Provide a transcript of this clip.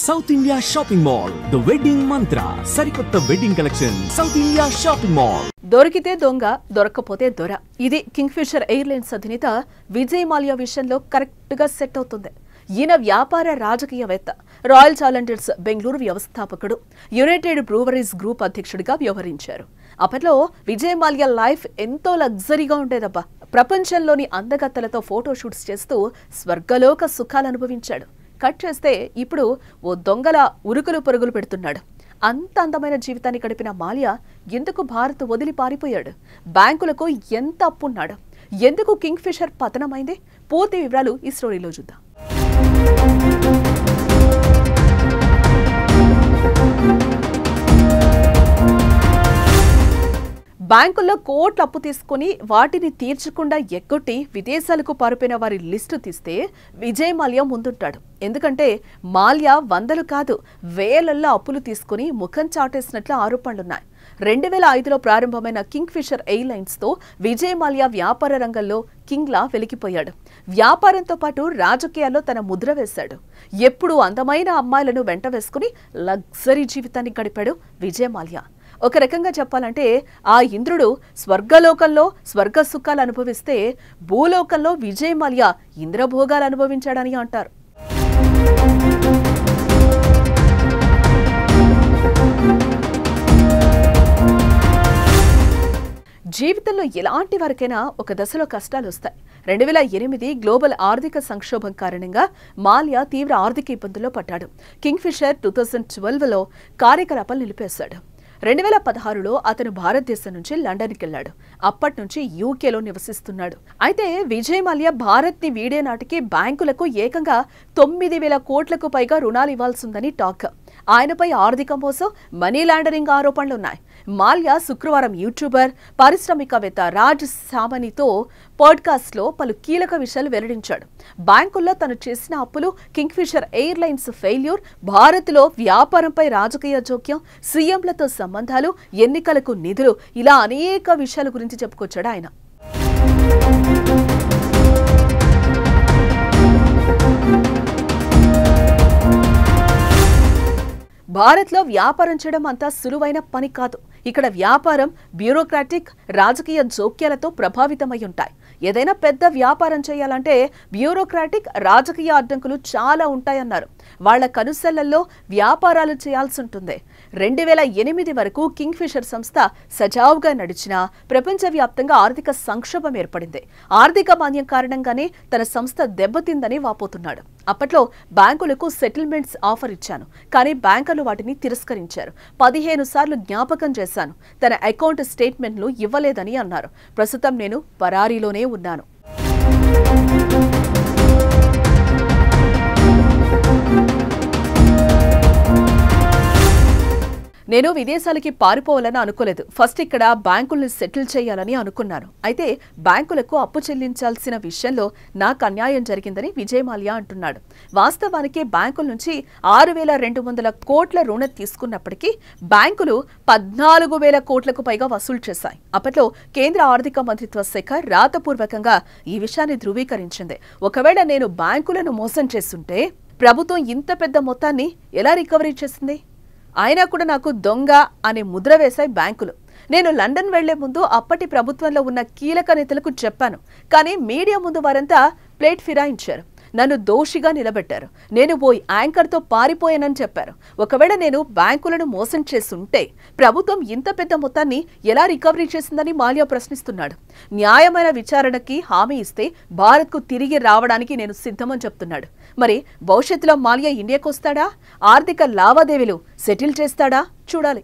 South India shopping mall the wedding మంత్ర సరికొత్త wedding collection south India shopping mall. దొరికితే దొంగ దొరక్కపోతే దొర. ఇది కింగ్ఫిషర్ ఎయిర్లైన్స్ అధినేత విజయ్ మాల్యా విషయంలో కరెక్ట్ గా సెట్ అవుతుంది. ఈయన వ్యాపార రాజకీయవేత్త, రాయల్ ఛాలెంజర్స్ బెంగళూరు వ్యవస్థాపకుడు, యునైటెడ్ బ్రూవరీస్ గ్రూప్ అధ్యక్షుడిగా వ్యవహరించారు. అప్పట్లో విజయ్ మాల్యా లైఫ్ ఎంతో లగ్జరీగా ఉండేదబ్బా. ప్రపంచంలోని అందగత్తలతో ఫోటోషూట్స్ చేస్తూ స్వర్గలోక సుఖాలు అనుభవించాడు. కట్ చేస్తే ఇప్పుడు ఓ దొంగల ఉరుకులు పరుగులు పెడుతున్నాడు. అంత అందమైన జీవితాన్ని గడిపిన మాల్యా ఎందుకు భారత్ వదిలి పారిపోయాడు? బ్యాంకులకు ఎంత అప్పున్నాడు? ఎందుకు కింగ్ఫిషర్ పతనమైంది? పూర్తి వివరాలు ఈ స్టోరీలో చూద్దాం. బ్యాంకుల్లో కోట్ల అప్పు తీసుకుని వాటిని తీర్చకుండా ఎగ్గొట్టి విదేశాలకు పారిపోయిన వారి లిస్టు తీస్తే విజయ్ మాల్యా ముందుంటాడు. ఎందుకంటే మాల్యా వందలు కాదు వేలల్లో అప్పులు తీసుకుని ముఖం చాటేసినట్లు ఆరోపణలున్నాయి. 2005లో ప్రారంభమైన కింగ్ఫిషర్ ఎయిర్లైన్స్తో విజయ్ మాల్యా వ్యాపార రంగంలో కింగ్లా వెలికిపోయాడు. వ్యాపారంతో పాటు రాజకీయాల్లో తన ముద్ర వేశాడు. ఎప్పుడూ అందమైన అమ్మాయిలను వెంట వేసుకుని లగ్జరీ జీవితాన్ని గడిపాడు విజయ్ మాల్యా. ఒక రకంగా చెప్పాలంటే ఆ ఇంద్రుడు స్వర్గలోకంలో స్వర్గ సుఖాలు అనుభవిస్తే భూలోకంలో విజయ్ మాల్యా ఇంద్రభోగాలు అనుభవించాడని అంటారు. జీవితంలో ఎలాంటి వారికైనా ఒక దశలో కష్టాలు వస్తాయి. 2008 గ్లోబల్ ఆర్థిక సంక్షోభం కారణంగా మాల్యా తీవ్ర ఆర్థిక ఇబ్బందుల్లో పడ్డాడు. కింగ్ఫిషర్ 2012లో కార్యకలాపాలు నిలిపేశాడు. 2016లో అతను భారతదేశం నుంచి లండన్కి వెళ్లాడు. అప్పటి నుంచి యూకేలో నివసిస్తున్నాడు. అయితే విజయ్ మాల్యా భారత్ని వీడే నాటికి బ్యాంకులకు ఏకంగా 9,000 కోట్లకు పైగా రుణాలు ఇవ్వాల్సిందని టాక్. ఆయనపై ఆర్థిక మోసం, మనీ లాండరింగ్ ఆరోపణలున్నాయి. మాల్యా శుక్రవారం యూట్యూబర్, పారిశ్రామికవేత్త రాజ్ సామనీతో పాడ్కాస్ట్లో పలు కీలక విషయాలు వెల్లడించాడు. బ్యాంకుల్లో తను చేసిన అప్పులు, కింగ్ఫిషర్ ఎయిర్లైన్స్ ఫెయిల్యూర్, భారత్లో వ్యాపారంపై రాజకీయ జోక్యం, సీఎంలతో సంబంధాలు, ఎన్నికలకు నిధులు, ఇలా అనేక విషయాల గురించి చెప్పుకొచ్చాడు ఆయన. భారత్లో వ్యాపారం చేయడం అంతా సులువైన పని కాదు. ఇక్కడ వ్యాపారం బ్యూరోక్రాటిక్, రాజకీయ జోక్యాలతో ప్రభావితమై ఉంటాయి. ఏదైనా పెద్ద వ్యాపారం చేయాలంటే బ్యూరోక్రాటిక్, రాజకీయ అడ్డంకులు చాలా ఉంటాయన్నారు. వాళ్ల కనుసెళ్లలో వ్యాపారాలు చేయాల్సి ఉంటుంది. 2008 వరకు కింగ్ఫిషర్ సంస్థ సజావుగా నడిచినా ప్రపంచవ్యాప్తంగా ఆర్థిక సంక్షోభం ఏర్పడింది. ఆర్థిక మాంద్యం కారణంగానే తన సంస్థ దెబ్బతిందని వాపోతున్నాడు. అప్పట్లో బ్యాంకులకు సెటిల్మెంట్స్ ఆఫర్ ఇచ్చాను, కానీ బ్యాంకర్లు వాటిని తిరస్కరించారు. 15 సార్లు జ్ఞాపకం చేశాను, తన అకౌంట్ స్టేట్మెంట్లు ఇవ్వలేదని అన్నారు. ప్రస్తుతం నేను పరారీలోనే ఉన్నాను. నేను విదేశాలకి పారిపోవాలని అనుకోలేదు. ఫస్ట్ ఇక్కడ బ్యాంకుల్ని సెటిల్ చేయాలని అనుకున్నాను. అయితే బ్యాంకులకు అప్పు చెల్లించాల్సిన విషయంలో నాకు అన్యాయం జరిగిందని విజయ్ మాల్యా అంటున్నాడు. వాస్తవానికి బ్యాంకుల నుంచి 6,200 కోట్ల రుణం తీసుకున్నప్పటికీ బ్యాంకులు 14,000 కోట్లకు పైగా వసూలు చేశాయి. అప్పట్లో కేంద్ర ఆర్థిక మంత్రిత్వ శాఖ రాతపూర్వకంగా ఈ విషయాన్ని ధృవీకరించింది. ఒకవేళ నేను బ్యాంకులను మోసం చేస్తుంటే ప్రభుత్వం ఇంత పెద్ద మొత్తాన్ని ఎలా రికవరీ చేసింది? అయినా కూడా నాకు దొంగ అనే ముద్ర వేశాయి బ్యాంకులు. నేను లండన్ వెళ్లే ముందు అప్పటి ప్రభుత్వంలో ఉన్న కీలక నేతలకు చెప్పాను, కానీ మీడియా ముందు వారంతా ప్లేట్ ఫిరాయించారు. నన్ను దోషిగా నిలబెట్టారు. నేను పోయి యాంకర్తో పారిపోయానని చెప్పారు. ఒకవేళ నేను బ్యాంకులను మోసం చేస్తుంటే ప్రభుత్వం ఇంత పెద్ద మొత్తాన్ని ఎలా రికవరీ చేసిందని మాల్యా ప్రశ్నిస్తున్నాడు. న్యాయమైన విచారణకి హామీ ఇస్తే భారత్కు తిరిగి రావడానికి నేను సిద్ధమని చెప్తున్నాడు. మరి భవిష్యత్తులో మాల్యా ఇండియాకు వస్తాడా? ఆర్థిక లావాదేవీలు సెటిల్ చేస్తాడా? చూడాలి.